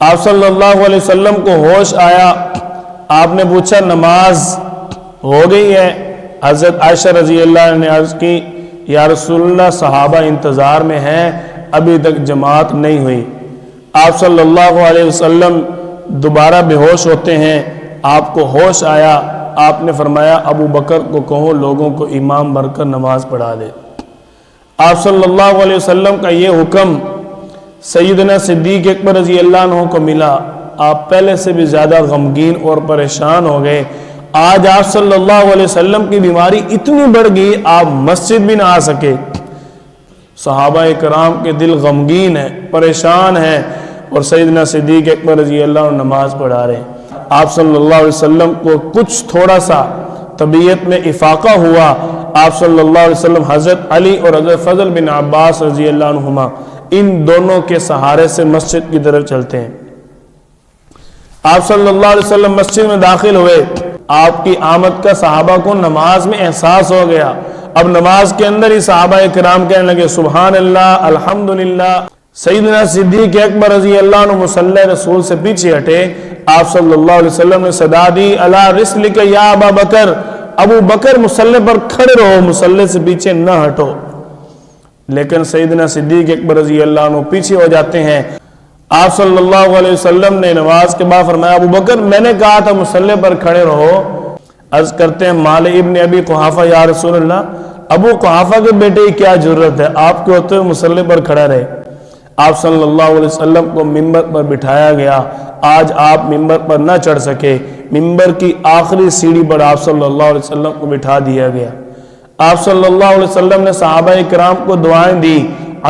آپ صلی اللہ علیہ وسلم کو ہوش آیا، آپ نے پوچھا نماز ہو گئی ہے؟ حضرت عائشہ رضی اللہ عنہ نے عرض کی یا رسول اللہ صحابہ انتظار میں ہیں، ابھی تک جماعت نہیں ہوئی۔ آپ صلی اللہ علیہ وسلم دوبارہ بے ہوش ہوتے ہیں، آپ کو ہوش آیا، آپ نے فرمایا ابو بکر کو کہو لوگوں کو امام بن کر نماز پڑھا دے۔ آپ صلی اللہ علیہ وسلم کا یہ حکم سیدنا صدیق اکبر رضی اللہ عنہ کو ملا، آپ پہلے سے بھی زیادہ غمگین اور پریشان ہو گئے۔ آج آپ صلی اللہ علیہ وسلم کی بیماری اتنی بڑھ گئی آپ مسجد بھی نہ آ سکے۔ صحابہ کرام کے دل غمگین ہیں، پریشان ہیں، اور سیدنا صدیق اکبر رضی اللہ عنہ نماز پڑھا رہے ہیں۔ آپ صلی اللہ علیہ وسلم کو کچھ تھوڑا سا طبیعت میں افاقہ ہوا، آپ صلی اللہ علیہ وسلم حضرت علی اور حضرت فضل بن عباس رضی اللہ عنہما ان دونوں کے سہارے سے مسجد کی طرف چلتے ہیں۔ آپ صلی اللہ علیہ وسلم مسجد میں داخل ہوئے، آپ کی آمد کا صحابہ کو نماز میں احساس ہو گیا۔ اب نماز کے اندر ہی صحابہ کرام کہنے لگے سبحان اللہ الحمدللہ۔ سیدنا صدیق اکبر رضی اللہ عنہ مصلی رسول سے پیچھے ہٹے، آپ صلی اللہ علیہ وسلم نے صدا دی الا رسلک یا ابا بکر، ابو بکر مصلی پر کھڑے رہو، مصلی سے پیچھے نہ ہٹو۔ لیکن سیدنا صدیق اکبر رضی اللہ عنہ پیچھے ہو جاتے ہیں۔ آپ صلی اللہ علیہ وسلم نے نماز کے بعد فرمایا ابو بکر میں نے کہا تھا مصلی پر کھڑے رہو۔ عرض کرتے ہیں مالک ابن ابی قحافہ یا رسول اللہ، ابو قحافہ کے بیٹے کی کیا ضرورت ہے، آپ کے ہوتے ہوئے مصلی پر کھڑا رہے۔ آپ صلی اللہ علیہ وسلم کو ممبر پر بٹھایا گیا۔ آج آپ ممبر پر نہ چڑھ سکے، ممبر کی آخری سیڑھی پر آپ صلی اللہ علیہ وسلم کو بٹھا دیا گیا۔ آپ صلی اللہ علیہ وسلم نے صحابہ کرام کو دعائیں دی،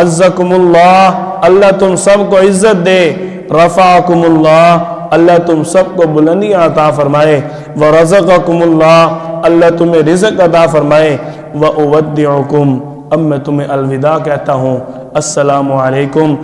عزکم اللہ، اللہ تم سب کو عزت دے، رفعکم اللہ، اللہ تم سب کو بلندی عطا فرمائے، ورزقکم اللہ، اللہ تمہیں رزق عطا فرمائے، وَأُوَدِّعُكُمْ، اب میں تمہیں الوداع کہتا ہوں، السلام علیکم۔